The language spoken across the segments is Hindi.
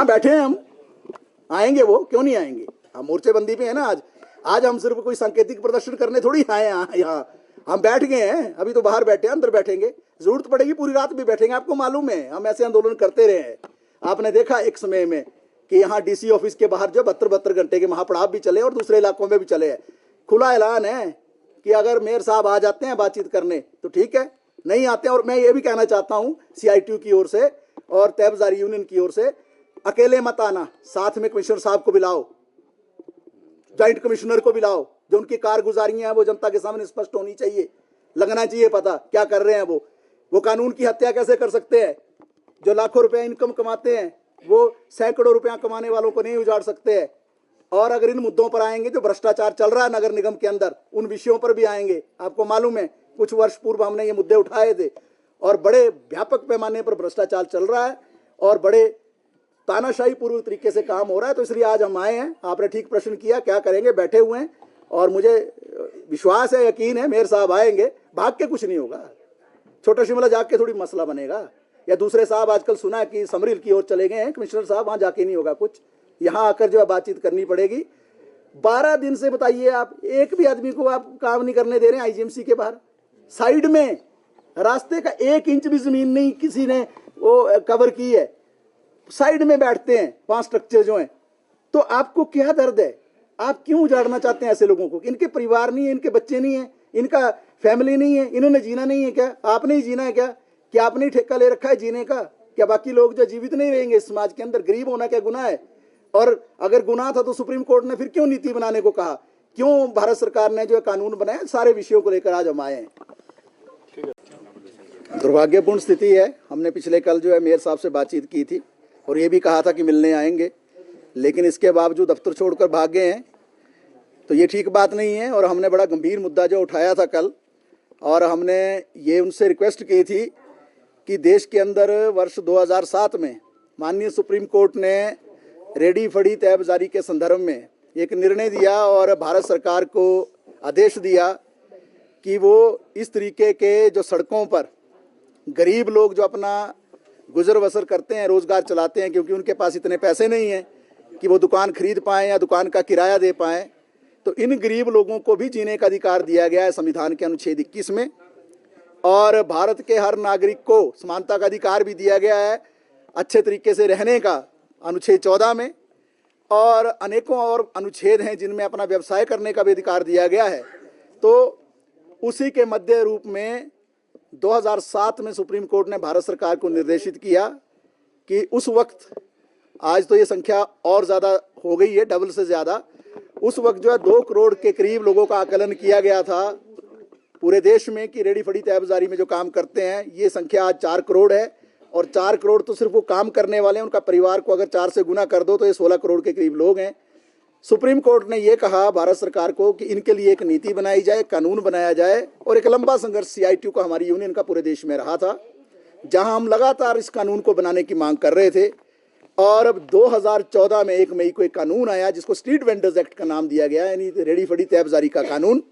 यहाँ बैठे हैं हम, आएंगे वो, क्यों नहीं आएंगे? हम मोर्चेबंदी पे है ना। आज हम सिर्फ कोई सांकेतिक प्रदर्शन करने थोड़ी आए यहाँ हम बैठ गए हैं। अभी तो बाहर बैठे हैं, अंदर बैठेंगे, जरूरत पड़ेगी पूरी रात भी बैठेंगे। आपको मालूम है हम ऐसे आंदोलन करते रहे हैं। आपने देखा एक समय में कि यहाँ डीसी ऑफिस के बाहर जो 72 घंटे के महापड़ाव भी चले और दूसरे इलाकों में भी चले हैं। खुला ऐलान है कि अगर मेयर साहब आ जाते हैं बातचीत करने तो ठीक है, नहीं आते हैं। और मैं ये भी कहना चाहता हूँ CITU की ओर से और तैबजारी यूनियन की ओर से, अकेले मत आना, साथ में कमिश्नर साहब को बुलाओ, जॉइंट कमिश्नर को बुलाओ। जो उनकी कारगुजारियां हैं वो जनता के सामने स्पष्ट होनी चाहिए, लगना चाहिए पता क्या कर रहे हैं वो कानून की हत्या कैसे कर सकते हैं। जो लाखों रुपया इनकम कमाते हैं वो सैकड़ों रुपया कमाने वालों को नहीं उजाड़ सकते हैं। और अगर इन मुद्दों पर आएंगे, जो भ्रष्टाचार चल रहा है नगर निगम के अंदर, उन विषयों पर भी आएंगे। आपको मालूम है कुछ वर्ष पूर्व हमने ये मुद्दे उठाए थे और बड़े व्यापक पैमाने पर भ्रष्टाचार चल रहा है और बड़े तानाशाही पूर्व तरीके से काम हो रहा है। तो इसलिए आज हम आए हैं। आपने ठीक प्रश्न किया, क्या करेंगे, बैठे हुए हैं और मुझे विश्वास है, यकीन है मेयर साहब आएंगे। भाग के कुछ नहीं होगा, छोटा शिमला जाके थोड़ी मसला बनेगा। या दूसरे साहब आजकल सुना है कि समरील की ओर चले गए हैं कमिश्नर साहब, वहां जाके नहीं होगा कुछ, यहाँ आकर जो है बातचीत करनी पड़ेगी। 12 दिन से बताइए आप एक भी आदमी को आप काम नहीं करने दे रहे हैं। IGMC के बाहर साइड में रास्ते का 1 इंच भी जमीन नहीं किसी ने वो कवर की है, साइड में बैठते हैं 5 स्ट्रक्चर जो हैं। तो आपको क्या दर्द है? आप क्यों उजाड़ना चाहते हैं ऐसे लोगों को? इनके परिवार नहीं है, इनके बच्चे नहीं है, इनका फैमिली नहीं है, इन्होंने जीना नहीं है क्या? आपने ही जीना है क्या? क्या आपने ही ठेका ले रखा है जीने का? क्या बाकी लोग जो जीवित नहीं रहेंगे इस समाज के अंदर? गरीब होना क्या गुनाह है? और अगर गुनाह था तो सुप्रीम कोर्ट ने फिर क्यों नीति बनाने को कहा? क्यों भारत सरकार ने जो कानून बनाया? सारे विषयों को लेकर आज हम आए हैं। दुर्भाग्यपूर्ण स्थिति है। हमने पिछले कल जो है मेयर साहब से बातचीत की थी और ये भी कहा था कि मिलने आएंगे, लेकिन इसके बावजूद दफ्तर छोड़कर भाग गए हैं। तो ये ठीक बात नहीं है। और हमने बड़ा गंभीर मुद्दा जो उठाया था कल, और हमने ये उनसे रिक्वेस्ट की थी कि देश के अंदर वर्ष 2007 में माननीय सुप्रीम कोर्ट ने रेडी फड़ी तैबजारी के संदर्भ में एक निर्णय दिया और भारत सरकार को आदेश दिया कि वो इस तरीके के जो सड़कों पर गरीब लोग जो अपना गुजर बसर करते हैं, रोज़गार चलाते हैं, क्योंकि उनके पास इतने पैसे नहीं हैं कि वो दुकान खरीद पाएँ या दुकान का किराया दे पाएँ, तो इन गरीब लोगों को भी जीने का अधिकार दिया गया है संविधान के अनुच्छेद 21 में। और भारत के हर नागरिक को समानता का अधिकार भी दिया गया है अच्छे तरीके से रहने का अनुच्छेद 14 में। और अनेकों और अनुच्छेद हैं जिनमें अपना व्यवसाय करने का भी अधिकार दिया गया है। तो उसी के मध्य रूप में 2007 में सुप्रीम कोर्ट ने भारत सरकार को निर्देशित किया कि उस वक्त, आज तो ये संख्या और ज़्यादा हो गई है, डबल से ज़्यादा, उस वक्त जो है 2 करोड़ के करीब लोगों का आकलन किया गया था पूरे देश में कि रेडी फड़ी तैबजारी में जो काम करते हैं। ये संख्या आज 4 करोड़ है। और 4 करोड़ तो सिर्फ वो काम करने वाले हैं, उनका परिवार को अगर 4 से गुना कर दो तो ये 16 करोड़ के करीब लोग हैं। सुप्रीम कोर्ट ने ये कहा भारत सरकार को कि इनके लिए एक नीति बनाई जाए, कानून बनाया जाए। और एक लंबा संघर्ष CITU का, हमारी यूनियन का पूरे देश में रहा था, जहां हम लगातार इस कानून को बनाने की मांग कर रहे थे। और अब 2014 में 1 मई को एक कानून आया जिसको स्ट्रीट वेंडर्स एक्ट का नाम दिया गया, यानी रेडी फड़ी तैबजारी का कानून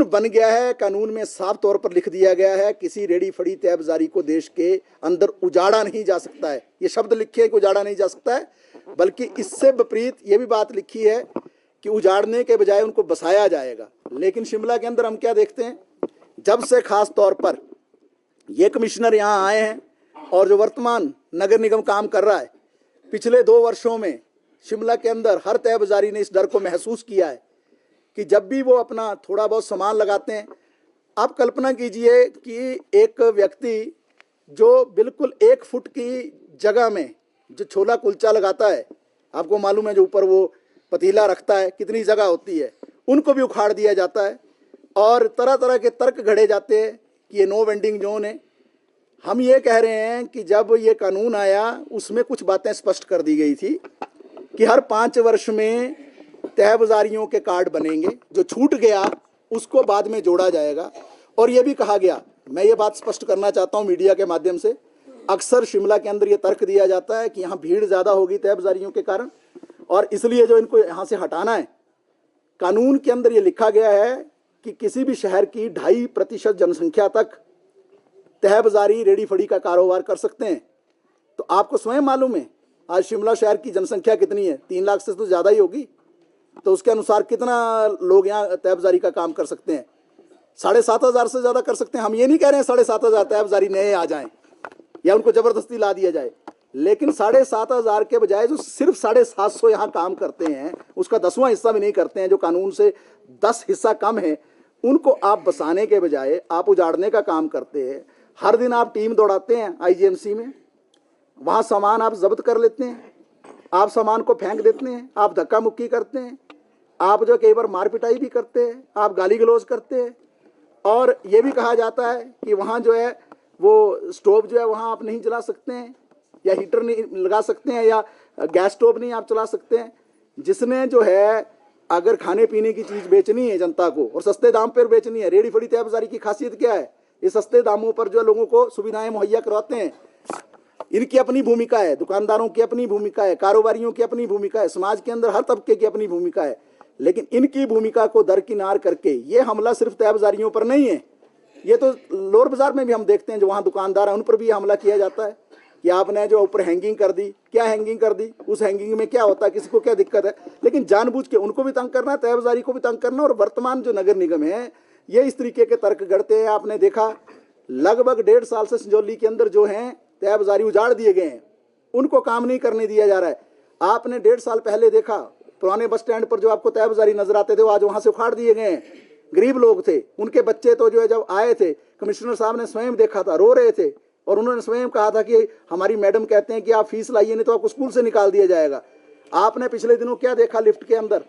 बन गया है। कानून में साफ तौर पर लिख दिया गया है किसी रेडी फड़ी तैबजारी को देश के अंदर उजाड़ा नहीं जा सकता है। ये शब्द लिखे कि उजाड़ा नहीं जा सकता है, बल्कि इससे विपरीत ये भी बात लिखी है कि उजाड़ने के बजाय उनको बसाया जाएगा। लेकिन शिमला के अंदर हम क्या देखते हैं, जब से खास तौर पर ये कमिश्नर यहाँ आए हैं और जो वर्तमान नगर निगम काम कर रहा है, पिछले 2 वर्षों में शिमला के अंदर हर तैबजारी ने इस डर को महसूस किया है कि जब भी वो अपना थोड़ा बहुत सामान लगाते हैं, आप कल्पना कीजिए कि एक व्यक्ति जो बिल्कुल 1 फुट की जगह में जो छोला कुलचा लगाता है, आपको मालूम है जो ऊपर वो पतीला रखता है कितनी जगह होती है, उनको भी उखाड़ दिया जाता है। और तरह तरह के तर्क घड़े जाते हैं कि ये नो वेंडिंग जोन है। हम ये कह रहे हैं कि जब ये कानून आया उसमें कुछ बातें स्पष्ट कर दी गई थी कि हर 5 वर्ष में तहबाजारियों के कार्ड बनेंगे, जो छूट गया उसको बाद में जोड़ा जाएगा। और ये भी कहा गया, मैं ये बात स्पष्ट करना चाहता हूँ मीडिया के माध्यम से, अक्सर शिमला के अंदर ये तर्क दिया जाता है कि यहाँ भीड़ ज़्यादा होगी तहबाजारियों के कारण और इसलिए जो इनको यहाँ से हटाना है। कानून के अंदर ये लिखा गया है कि किसी भी शहर की 2.5% जनसंख्या तक तहबाजारी रेडी फड़ी का कारोबार कर सकते हैं। तो आपको स्वयं मालूम है, आज शिमला शहर की जनसंख्या कितनी है? 3 लाख से तो ज़्यादा ही होगी। तो उसके अनुसार कितना लोग यहाँ तैबजारी का काम कर सकते हैं? 7,500 से ज़्यादा कर सकते हैं। हम ये नहीं कह रहे हैं 7,500 तैबजारी नए आ जाएं या उनको ज़बरदस्ती ला दिया जाए, लेकिन 7,500 के बजाय जो सिर्फ 750 यहाँ काम करते हैं, उसका 10वां हिस्सा भी नहीं करते हैं, जो कानून से 10 हिस्सा कम है, उनको आप बसाने के बजाय आप उजाड़ने का काम करते हैं। हर दिन आप टीम दौड़ाते हैं आईजीएमसी में, वहाँ सामान आप जब्त कर लेते हैं, आप सामान को फेंक देते हैं, आप धक्का मुक्की करते हैं, आप जो कई बार मार पिटाई भी करते हैं, आप गाली गलौज करते हैं। और ये भी कहा जाता है कि वहाँ जो है वो स्टोव जो है वहाँ आप नहीं जला सकते हैं, या हीटर नहीं लगा सकते हैं, या गैस स्टोव नहीं आप चला सकते हैं। जिसने जो है अगर खाने पीने की चीज़ बेचनी है जनता को और सस्ते दाम पर बेचनी है, रेडी फड़ी तैबजारी की खासियत क्या है? ये सस्ते दामों पर जो लोगों को सुविधाएं मुहैया करवाते हैं, इनकी अपनी भूमिका है, दुकानदारों की अपनी भूमिका है, कारोबारियों की अपनी भूमिका है, समाज के अंदर हर तबके की अपनी भूमिका है। लेकिन इनकी भूमिका को दरकिनार करके ये हमला सिर्फ तैबजारियों पर नहीं है, ये तो लोअर बाजार में भी हम देखते हैं, जो वहाँ दुकानदार हैं उन पर भी हमला किया जाता है कि आपने जो ऊपर हैंगिंग कर दी। क्या हैंगिंग कर दी? उस हैंगिंग में क्या होता है, किसी को क्या दिक्कत है? लेकिन जानबूझ के उनको भी तंग करना, तैबजारी को भी तंग करना। और वर्तमान जो नगर निगम है ये इस तरीके के तर्क गढ़ते हैं। आपने देखा लगभग 1.5 साल से संजौली के अंदर जो हैं तैबजारी उजाड़ दिए गए हैं, उनको काम नहीं करने दिया जा रहा है। आपने 1.5 साल पहले देखा पुराने बस स्टैंड पर जो आपको तैबजारी नजर आते थे वो आज वहाँ से उखाड़ दिए गए हैं। गरीब लोग थे, उनके बच्चे तो जो है जब आए थे, कमिश्नर साहब ने स्वयं देखा था, रो रहे थे, और उन्होंने स्वयं कहा था कि हमारी मैडम कहते हैं कि आप फीस लाइए नहीं तो आपको स्कूल से निकाल दिया जाएगा। आपने पिछले दिनों क्या देखा लिफ्ट के अंदर?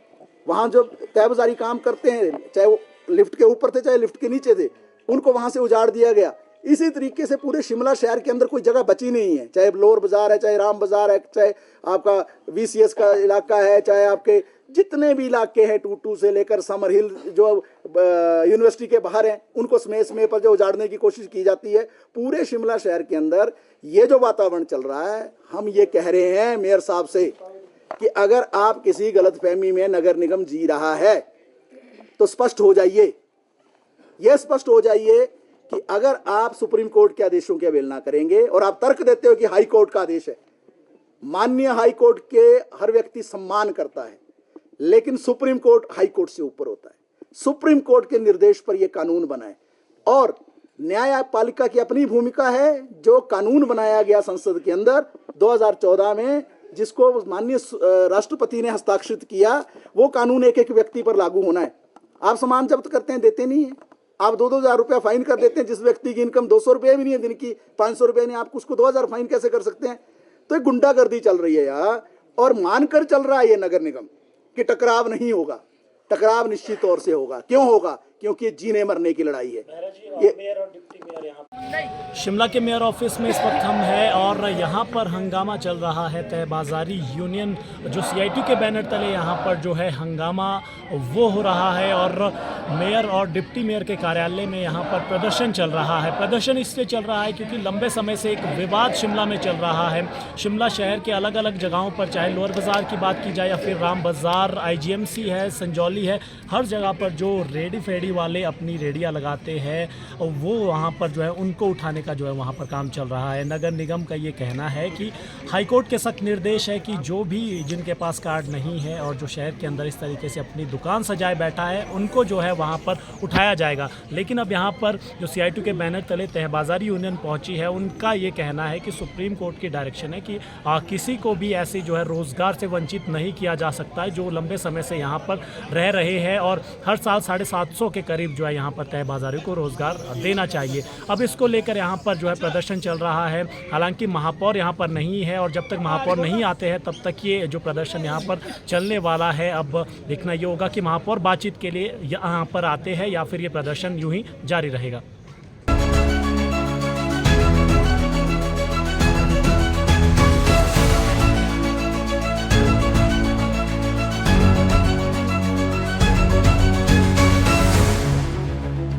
वहाँ जो तैबजारी काम करते हैं, चाहे वो लिफ्ट के ऊपर थे चाहे लिफ्ट के नीचे थे, उनको वहाँ से उजाड़ दिया गया। इसी तरीके से पूरे शिमला शहर के अंदर कोई जगह बची नहीं है, चाहे लोअर बाजार है, चाहे राम बाजार है, चाहे आपका VCS का इलाका है, चाहे आपके जितने भी इलाके हैं टूटू से लेकर समर हिल जो यूनिवर्सिटी के बाहर हैं, उनको समय पर जो उजाड़ने की कोशिश की जाती है। पूरे शिमला शहर के अंदर ये जो वातावरण चल रहा है, हम ये कह रहे हैं मेयर साहब से कि अगर आप किसी गलतफहमी में नगर निगम जी रहा है तो स्पष्ट हो जाइए। ये स्पष्ट हो जाइए कि अगर आप सुप्रीम कोर्ट के आदेशों की अवहेलना करेंगे और आप तर्क देते हो कि हाई कोर्ट का आदेश है, माननीय हाई कोर्ट के हर व्यक्ति सम्मान करता है, लेकिन सुप्रीम कोर्ट हाई कोर्ट से ऊपर होता है। सुप्रीम कोर्ट के निर्देश पर यह कानून बना है और न्यायपालिका की अपनी भूमिका है। जो कानून बनाया गया संसद के अंदर 2014 में, जिसको माननीय राष्ट्रपति ने हस्ताक्षरित किया, वो कानून एक एक व्यक्ति पर लागू होना है। आप सामान जब्त करते हैं, देते नहीं है, आप 2-2 हज़ार रुपया फाइन कर देते हैं। जिस व्यक्ति की इनकम 200 रुपये भी नहीं है दिन की, 500 रुपये नहीं, आप उसको 2,000 फाइन कैसे कर सकते हैं? तो एक गुंडागर्दी चल रही है यार, और मानकर चल रहा है ये नगर निगम कि टकराव नहीं होगा। टकराव निश्चित तौर से होगा। क्यों होगा? क्योंकि ये जीने मरने की लड़ाई है। शिमला के मेयर ऑफिस में इस वक्त हम हैं और यहाँ पर हंगामा चल रहा है। तहबाजारी यूनियन जो CITU के बैनर तले यहाँ पर जो है हंगामा वो हो रहा है और मेयर और डिप्टी मेयर के कार्यालय में यहाँ पर प्रदर्शन चल रहा है। प्रदर्शन इसलिए चल रहा है क्योंकि लंबे समय से एक विवाद शिमला में चल रहा है। शिमला शहर के अलग अलग जगहों पर, चाहे लोअर बाज़ार की बात की जाए या फिर राम बाज़ार, IGMC है, संजौली है, हर जगह पर जो रेडी फेडी वाले अपनी रेडियाँ लगाते हैं वो वहाँ पर जो है उनको उठाने का जो है वहाँ पर काम चल रहा है। नगर निगम का ये कहना है कि हाईकोर्ट के सख्त निर्देश है कि जो भी जिनके पास कार्ड नहीं है और जो शहर के अंदर इस तरीके से अपनी दुकान सजाए बैठा है, उनको जो है वहाँ पर उठाया जाएगा। लेकिन अब यहाँ पर जो CITU के बैनर तले तहबाजारी यूनियन पहुँची है, उनका ये कहना है कि सुप्रीम कोर्ट की डायरेक्शन है कि किसी को भी ऐसे जो है रोज़गार से वंचित नहीं किया जा सकता है जो लंबे समय से यहाँ पर रह रहे हैं, और हर साल 750 के करीब जो है यहाँ पर तहबाजारी को रोज़गार देना चाहिए। अब इसको लेकर यहाँ पर जो है प्रदर्शन चल रहा है। हालांकि महापौर यहाँ पर नहीं है और जब तक महापौर नहीं आते हैं तब तक ये जो प्रदर्शन यहाँ पर चलने वाला है। अब देखना ये होगा कि महापौर बातचीत के लिए यहाँ पर आते हैं या फिर ये प्रदर्शन यूं ही जारी रहेगा।